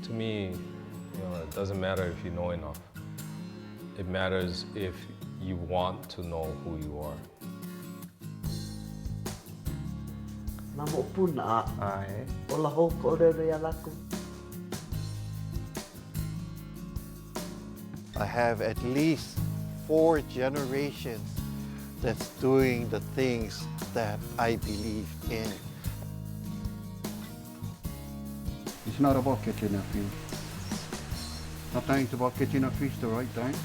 To me, it doesn't matter if you know enough. It matters if you want to know who you are. Namo puna ola hoko ʻōlelo ia laku. I have at least 4 generations that's doing the things that I believe in. It's not about catching a fish. Sometimes it's about catching a fish the right time.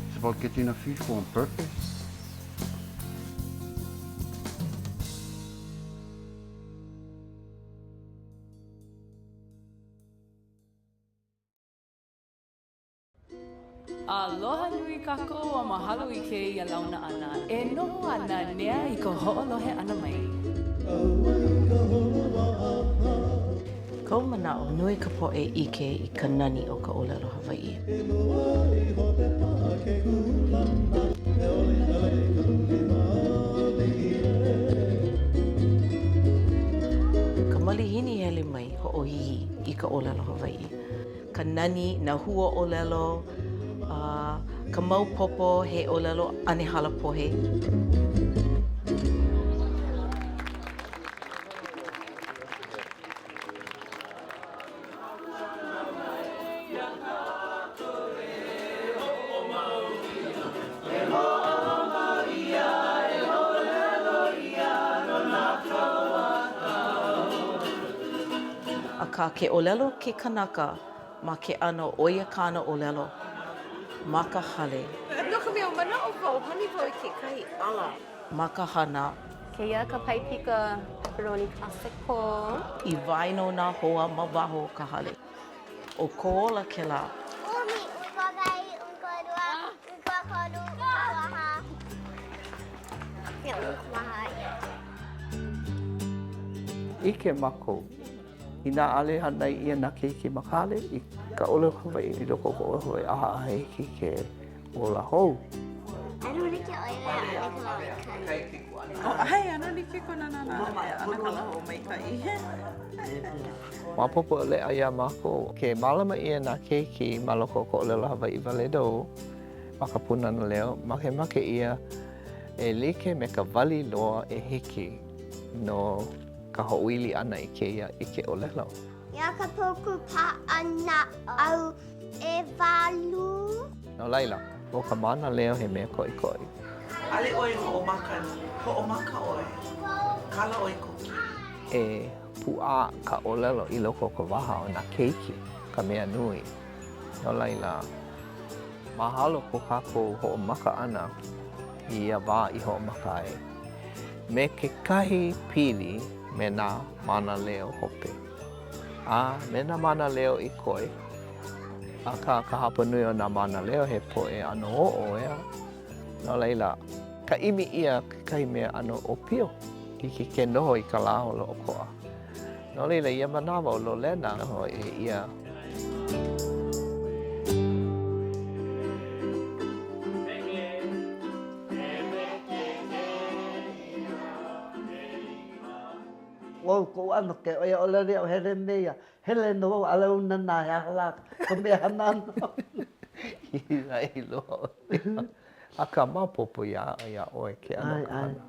It's about catching a fish for a purpose. Aloha nui kākou a mahalo I ke ia launa ana. E noho ana nea I ka ho'olohe ana mai. Kau manao nui ka po'e ike I ka nani o ka ʻōlelo Hawaiʻi. Ka malihini hele mai hoʻohihi I ka ʻōlelo Hawaiʻi. Ka nani na hua ʻōlelo, ka maupopo he ʻōlelo ʻanehala pohe. Ka ke ʻōlelo ke kanaka ma ke ʻano ʻoia kāna ʻōlelo ma ka hale. No ka mea mana'o wau, hani wau I ke kai ala. Ma ka hana. Keia ka paipika pepperoni classic po. I waino nā hoa ma waho ka hale. O ko ola ke la. Umi, ukakai, ukodua, ukakodu, ukaha. Ia ukaha ia. Ike mako. I nā ale hana ia nā keiki makale I ka ʻōlelo Hawaiʻi I loko ko ʻoe aha ahe ki ke ola hou. Anu ni ke oile a ane ka kai. Hei, anu ni ke kona nana ana ka lahu o mai kai. Mapopo le aia mako ke malama ia nā keiki ma loko ko ʻōlelo Hawaiʻi waledo ma ka punana leo make ia e like me ka wali loa e hiki no ka hoʻuili ana I keia I ke ʻōlelo. Ia ka poku pa ana au e walu. No laila, o ka mana leo he mea koʻikoʻi. Ale oi hoʻomaka oi. Kala oi kuki. E puʻa ka ʻōlelo I loko ka waha o nā keiki, ka mea nui. No laila, mahalo ko kākou hoʻomaka ana I ia wā I hoʻomaka ai. Me ke kahi pili me nā mana leo hope. Me nā mana leo I koe. A ka hapa nui o nā mana leo he poe ano o'o ea. No laila, ka imi ia kai mea ano o pio. Ki ke noho I ka lāholo o koa. No laila, ia manawa o Lolena noho e ia. O ko ano ke oia olere o here mea. Hele no ala una nā hala ka mea hanana. Ira I loa. A ka mapopo ia oe ke ano ka hana.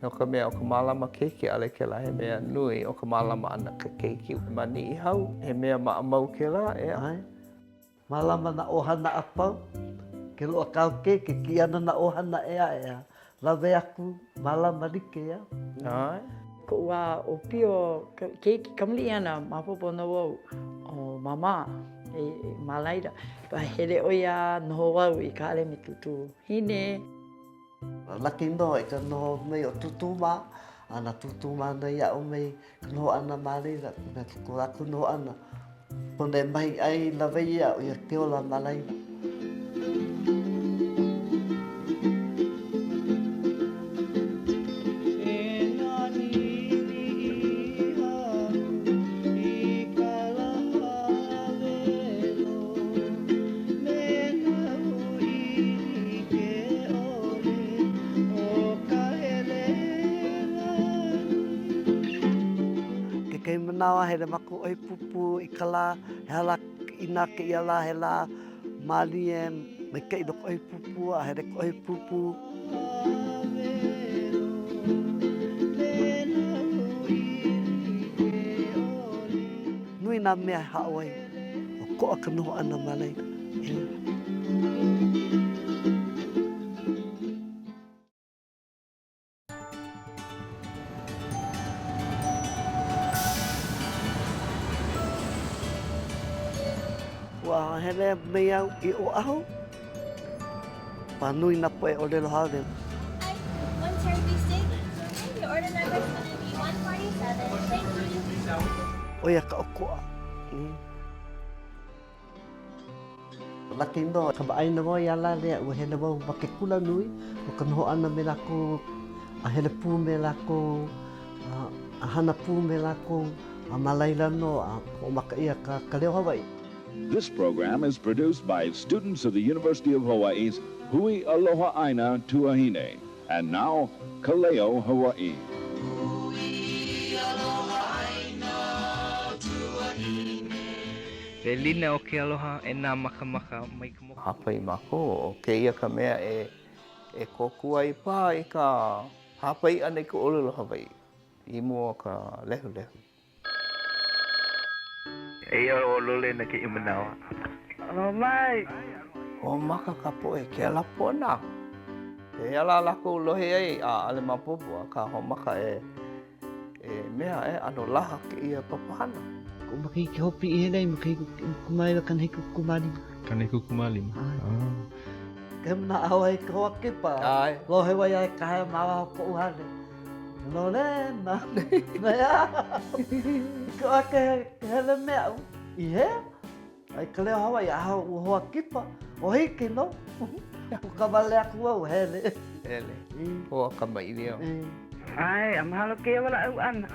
No ka mea o ka mālama keiki ale ke la he mea nui o ka mālama ana ka keiki ma Niʻihau. He mea maʻamau ke la ea. Mālama na ohana apau. Ke loa kau keiki ki ana na ohana ea. Lawe aku mālama like ia. Ko ua o pio keiki kamali ana mapopo no wau o mama e malaira. Pa here oia noho wau I ka ale me tutu hine. Laki no I ka noho mei o tutuma. Ana tutuma na ia o mei ka noho ana malaira. Ko aku noho ana. Pone mai ai lawe ia o ia ke ola malaira. manawa he le mako oi pupu I ka la, he hala ina ke ia la he la mali e mai kei no oi pupu a he le oi pupu. Nui nā mea haawai, o koa ka noho ana malai. Wa hele mei au I o aho. Pa nui na poe o lelo hao lelo. One turkey steak. Your order number is going to be 147. Thank you. Oia ka o koa. Laki no, ka maaina mo I ala lea ua hele wau ma ke kula nui. O ka noho ana me lako, a hele pū me lako, a hana pū me lako, a malaila no, a o maka ia ka leo Hawaii. This program is produced by students of the University of Hawaii's Hui Aloha Aina Tuahine. And now, Kaleo, Hawaii. Ke lina o ke aloha e nā makamaka mai ka moka. Hapai mako o ke ia ka mea e kokua I pā I ka hapai ana I ka ʻōlelo Hawaiʻi. I mua ka lehu lehu. E ia o Lolena ke imanawa. Alo mai! O maka ka poe ke ala pona. E ala lako lohe ai a ale mapopo a ka ho maka e mea ano laha ke ia papahana. Ko makai ke hopi I hele, makai kumai wa kanhei kukumali. Kanhei kukumali. Ke mna awa I ka hoa kipa. Lohe wai ai ka hea mawa ko uhane. Lolena, mea. Ko ake hele mea u. I he? Ai ka leo Hawaii aho ua hoa kipa. O hiki no. Ko ka wale aku au hele. Hele. Hoa ka mairia. Ai, amahalo ke wala au ana.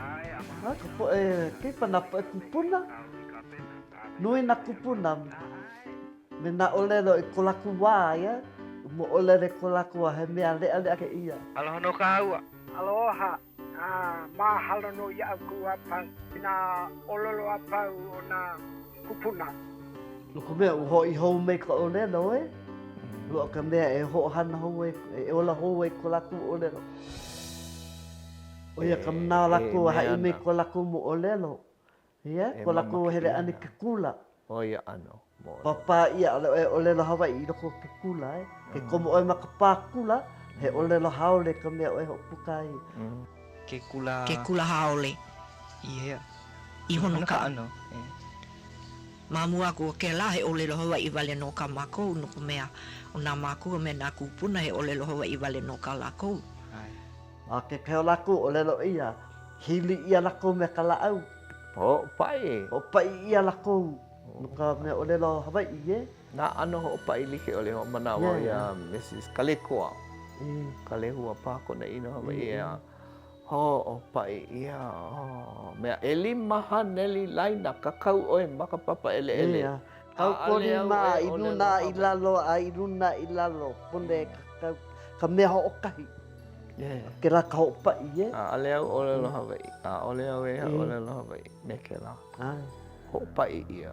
Ka poe kipa na poe kupuna. Nui na kupuna. Me na ʻōlelo I ko laku wā ia. Mo ʻōlelo ko laku wā he mea lea lea ke ia. Aloha no ka haua. Aloha. Mahalo no ia aku apau. Ina ʻōlelo apau o na kupuna. Loko mea u hoi hou mei ka ʻōlelo e. Lua ka mea e ho hana hou e ola hou e ko laku ʻōlelo. Oia ka mnā laku hai mei ko laku mo ʻōlelo. Ia, ko laku hele ane ke kula. Oia ano. Papa ia e ʻōlelo Hawaiʻi I loko ke kula e. Ke komo oe maka pā kula, he ʻōlelo haole ka mea oe ho puka I. Ke kula... Ke kula haole. Ia. I hono ka ano. Mamua ko ke la he ʻōlelo Hawaiʻi wale no ka mākou no ko mea. O nā mākou me nā kupuna he ʻōlelo Hawaiʻi wale no ka lākou. A ke keo laku ʻōlelo ia, hili ia lakou me ka laau. O pai. O pai ia lakou. No ka mea ʻōlelo Hawaiʻi e. Nā ano ho pai like o le ho manawa ia Mrs. Kalekoa. Kalehua pākona ino Hawaiʻi ia. Ho o pai ia. Mea e lima haneli laina kakau oe maka papa ele ele. Kau kori mā iruna I lalo a iruna I lalo. Pone ka mea ho o kahi. Ke la ka ho pai e. A ale au ʻōlelo Hawaiʻi. A ole au e ʻōlelo Hawaiʻi. Me ke la. Ho pai ia.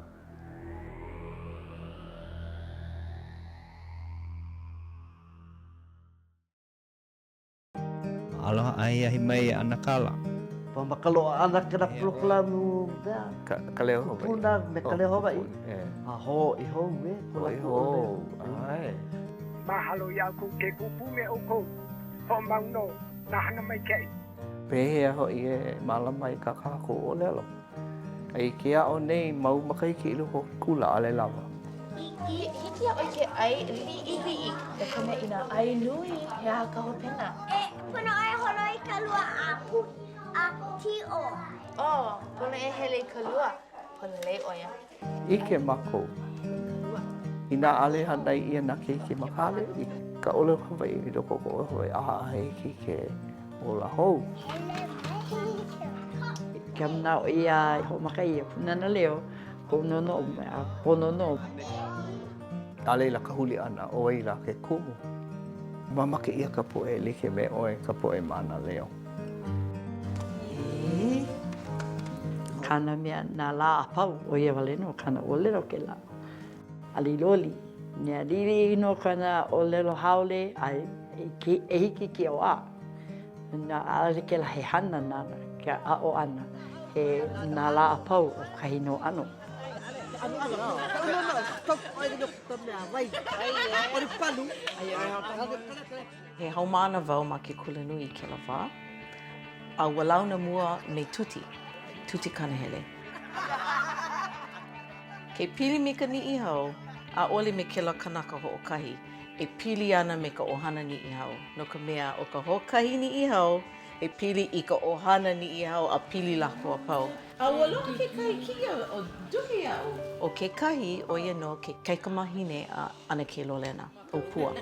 Aloha ai ahi mai ana kala. Pa makalo ana kena pulukula mu mea. Kaleo Hawaiʻi. Puna me kaleo Hawaiʻi. A ho I ho me. Ho I ho. Ai. Mahalo ia ku ke kupu me o kou. Ho mau no, na hana mai kei. Pehea hoi e malama I ka kako ʻōlelo. Ai ke a o nei mau makai ki ilu ho kula ale lava. Hiki a oi ke ai liʻiliʻi. E kone ina ai nui he a ka hopena. Pono ai holo I ka lua a tio. Oh, pono e hele I ka lua. Pono lei oia. Ike mako. Ina ale hanai ia na keiki makale I ka ʻōlelo Hawaiʻi I loko ko hoi aha hei ki ke ola hou. Ke amana o ia ho makai e punana leo. Ko nono a ponono. Ale la ka huli ana o ai la ke kumu. Mamake ia ka poe like me oe ka poe mana leo. kana mea nā lā a pau o ia wale no kana ʻōlelo ke la. Aliloli, nea lili no kana ʻōlelo haole ai e hiki ki o a. Nā aale ke la he hana nana, ke a o ana, he nā lā a pau o kahi no ano. He haumana wau ma ke kulanui ke la wā. A ua launa mua me tuti kanahele. Ke pili me ka niʻihau, a ole me ke la kanaka hoʻokahi, e pili ana me ka ʻohana niʻihau. No ka mea o ka hoʻokahi niʻihau, e pili I ka ʻohana niʻihau a pili lako a pau. A ua loa ke kahi kia o duhi au. O ke kahi, o ia no ke kaikamahine a ana ke Lolena, o pua.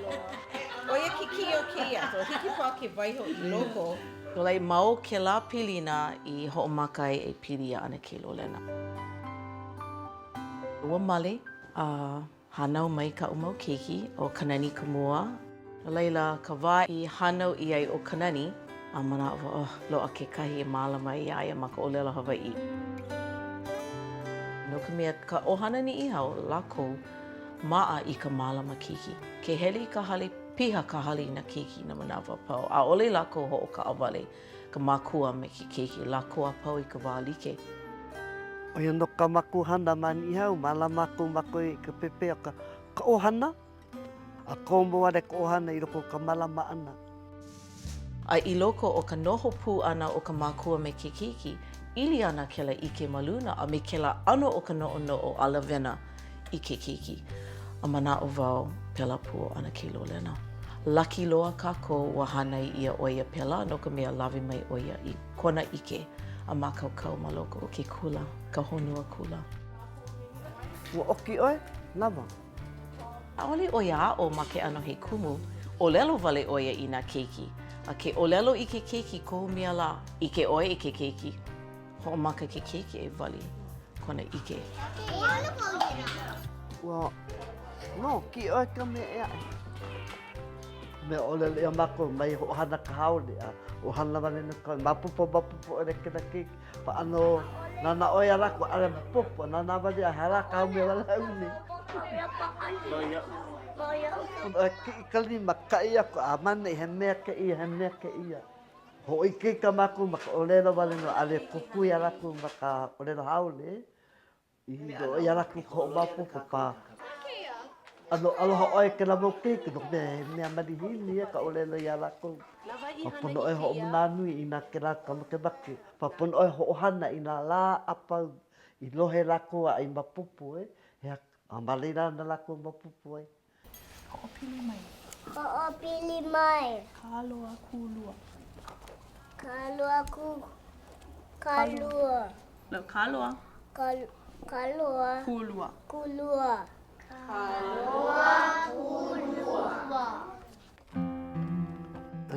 O ia ke kia o ke ia, so hiki pā ke waiho I loko. Lolai mau ke la pilina I hoʻomakai e pili a ana ke Lolena. Ua male, hanau mai ka umau keiki o kanani ka mua. Laila ka wā I hanau I ai o kanani, a mana o loa ke kahi e mālama I aia ma ka ʻōlelo Hawaiʻi. No ka mea ka ʻohana niʻihau lako maa I ka mālama keiki. Ke hele I ka hale piha ka hale na keiki na manawa pau. A ole lako hoʻokaʻawale ka mākua me ke keiki. Lako a pau I ka wā like. O ia no ka makuhana ma Niʻihau, mālama ko mako I ka pepe o ka ʻohana. A komo are ka ʻohana I loko ka malama ana. A I loko o ka noho pū ana o ka mākua me ke keiki, ili ana ke la ike ma luna a me ke la ano o ka noʻonoʻo a lawena I ke keiki. A mana o wau pela pū ana ke Lolena. Laki loa kākou ua hanai ia oia pela no ka mea lawe mai oia I kona ike a mākaukau ma loko o ke kula, ka honua kula. Ua oki oe, nawa. Aole oia o ma ke ano he kumu, ʻōlelo wale oia I nā keiki. A ke ʻōlelo I ke keiki kohu mea la, I ke oe I ke keiki. Hoʻomaka ke keiki e wali, kona ike. Ua, no, ki oe ka mea ea. Me ʻōlelo ia mako mai hoʻohana ka haole a ʻohana wale no ka mapupo o reke na keiki. Pa ano, nana oia rako ale mapupo, nana wale a haraka au mea wale haune. Ki ka lima ka ia ko a mana I he mea ke ia. Ho I ke ka maku ma ka ʻōlelo wale no ale kuku ia raku ma ka ʻōlelo haole. I do ia raku ko mapupo pa. Ano aloha oe ke la mau keiki no mea marihini ia ka ʻōlelo ia raku. Pa pono oe ho muna nui I nā ke raka makemake. Pa pono oe hoʻohana I nā lā apau I lohe raku a I mapupo e. A malina na lako mapupu ai. Ho'opili mai. Ho'opili mai. Kāloa kulua. Kāloa Kalua. No, kāloa. Kalua. Kulua. Kulua. Kāloa kulua.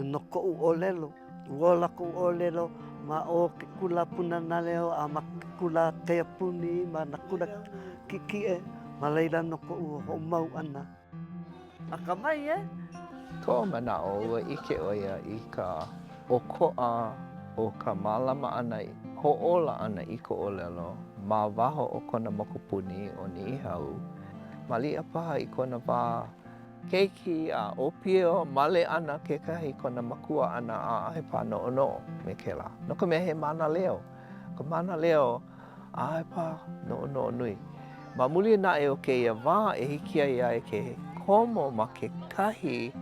No ko'u ʻōlelo. Ua lako ʻōlelo ma o ke kula puna na leo a ma ke kula kea puni ma na kula kikie. Ma leila no ko'u ho'omau ana. A ka mai e? Tō manao ua ike oia I ka oko'a o ka mālama ana ho'ola ana I ka ʻōlelo ma waho o kona mokupuni o Niʻihau. Malia paha I kona wā keiki a opio male ana kekahi kona makua ana a ahe pā noʻonoʻo me ke la. No ka mea he mana leo. Ka mana leo a ahe pā noʻonoʻo nui. Ma muli naʻe o keia wā e hiki ai ai ke komo ma ke kahi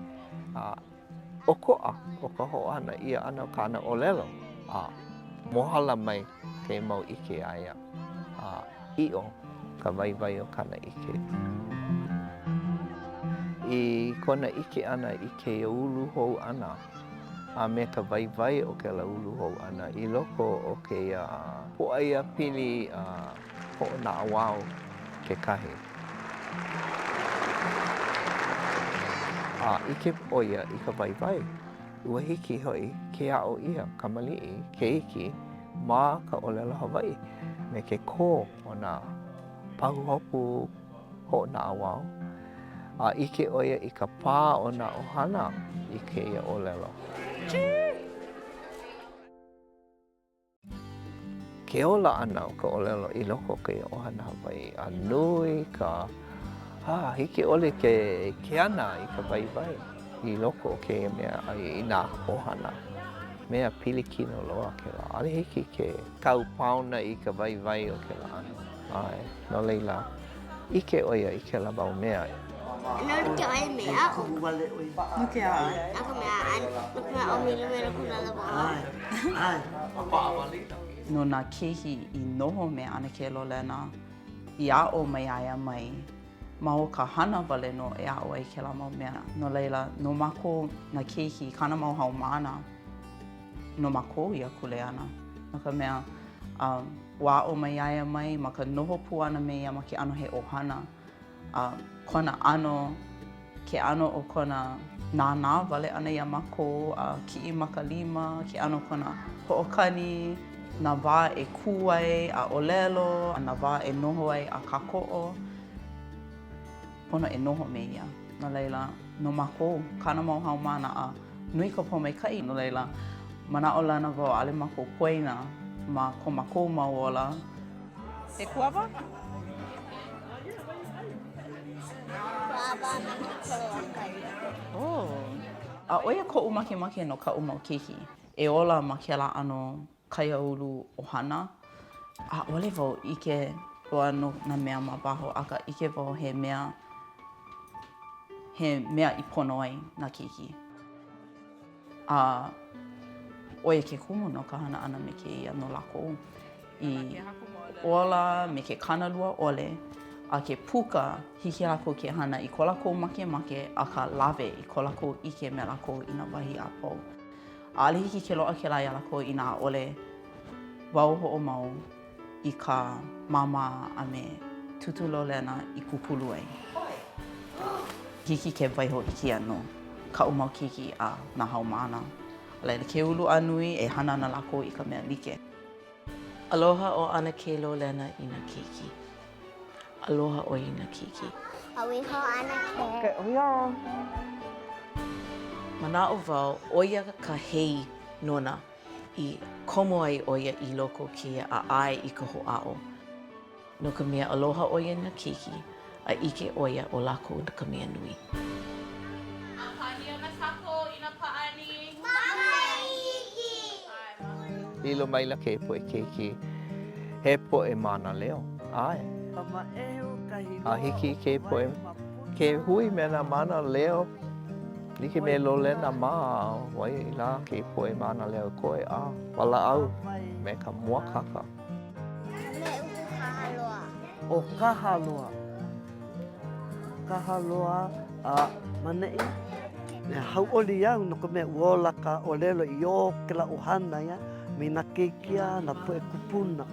oko'a o ka hoʻohana ia ana o kāna ʻōlelo. Mohala mai ke mau ike aia. I'o ka waiwai o kāna ike. I kona ike ana I ke ulu hou ana. A me ka waiwai o ke la ulu hou ana I loko o ke poʻaia pili hoʻonaʻawao ke kahi. Ike oia I ka waiwai, ua hiki hoi ke a'o ia ka mali'i, ke iki, ma ka ʻōlelo Hawaiʻi me ke kō o nā pahuhopu hoʻonaʻawao. Ike oia I ka pā o nā ʻohana I keia ʻōlelo. ke ola ana o ka ʻōlelo I loko o ke ʻohana Hawaiʻi. A nui ka hiki ʻole ke ana I ka waiwai I loko o ke mea I nā ʻohana. Mea pilikino loa kēlā. ʻAʻole hiki ke kau pauna I ka waiwai o kēlā ana. Ai, no leila, ike ʻoia I kēlā wau mea. No ke ai mea o. No ke ai. Ako mea o milimero kuna lawa. No nā kehi I noho me ana ke Lolena, I a'o mai aia mai, ma o ka hana wale no e a'o ai ke la mau mea. No leila, no mako nā kehi kana mau hau mana, no mako I a kule ana. No ka mea, wa o mai aia mai, ma ka noho pu ana me ia ma ke ano he ohana. Kona ano, ke ano o kona nānā wale ana ia mako, ki'i makalima, ke ano kona ho'okani, nā wā e kū ai a ʻōlelo, nā wā e noho ai a kāko'o. Pono e noho me ia. No leila, no mako, kana mau hau mana a nui ka pōmaikaʻi. No leila, mana'o lana wau ʻaʻole mako poina ma ko mako mau ola. E kuawa? Oh. A oia ko'u makemake no ka'u mau keiki. E ola ma kēlā ano kaiaulu ohana. A ole wau ike roa no nā mea ma waho, aka ike wau he mea I pono ai nā keiki. Oia ke kumu no ka hana ana me ke ia no lako. I ola me ke kanalua ole, a ke puka hiki lako ke hana I ko lako makemake a ka lawe I ko lako ike me lako I nā wahi a pou. ʻAʻole hiki ke loa kēlā ia lako I nā ʻole wau hoʻomau I ka māmā a me tutu Lolena I kupulu ai. Hiki ke waiho iki anō, ka'u mau keiki a nā haumāna. A laila ke ulu a nui e hana ana lako I ka mea like. Aloha o ana ke Lolena I nā keiki. Aloha o I nā keiki. Awiho ana ke. Oia. Mana'o wau, oia ka hei nona I komo ai oia I loko kia a ai I ka ho'a'o. No ka mea aloha oia nā keiki, a ike oia o lako na ka mea nui. Lilo mai la ke poe keiki, he poe mana leo. Ai. A hiki ke poe, ke hui me nā mana leo, like me Lolena ma, wai la ke poe mana leo koe a, wala au, me ka mua kaka. O kahaloa. Kahaloa a manei. Me hauʻoli au no ka mea uola ka ʻōlelo I o ke la ohana ia. Me nā keikia na poe kupuna.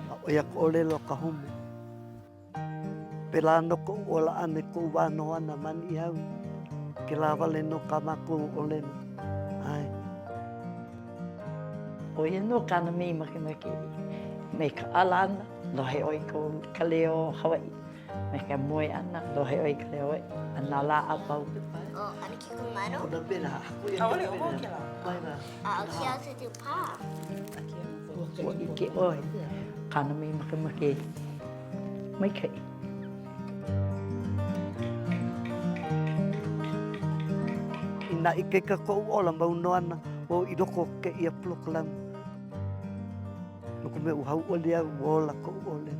A oia ka ʻōlelo ka home. Pela no ko ola ane ko wano ana mani au. Ke la wale no ka mako ʻōlelo. Ai. Oia no kana mei makemake. Me ka alana, lohe oi ko ka leo Hawaiʻi. Me ka moe ana, lohe oi ka leo ai. Ana la a pau. O ana ki kumaro. O na pena. Aole o hokela. A o ki au te tu pā. Ua ike oi. Kana mei makemake. Mai kai. Ina ike ka ko ola mau no ana o I roko ke ia plokalam. No ko me uhau oli au ola ko ole.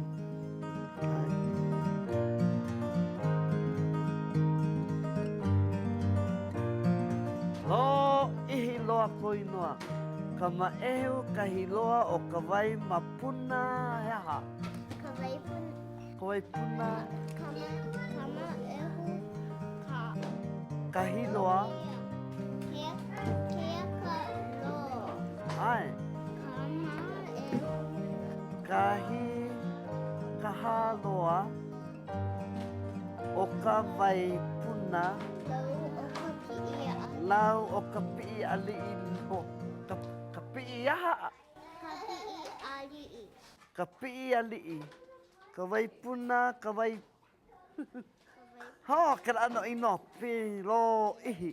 Lo ihi loa koi noa. Ka maehu ka hiloa o ka wai mapuna heha. Ka wai puna. Ka wai puna. Ka maehu ka. Ka hiloa. Kea ka lo. Ai. Ka maehu. Kahi ka haloa o ka wai puna. Lau o ka pi'i ali'i no. Ka pi'i aha. Ka pi'i ali'i. Ka pi'i ali'i. Ka wai puna, ka wai... Ho, kera ano ino, pi lo ihi.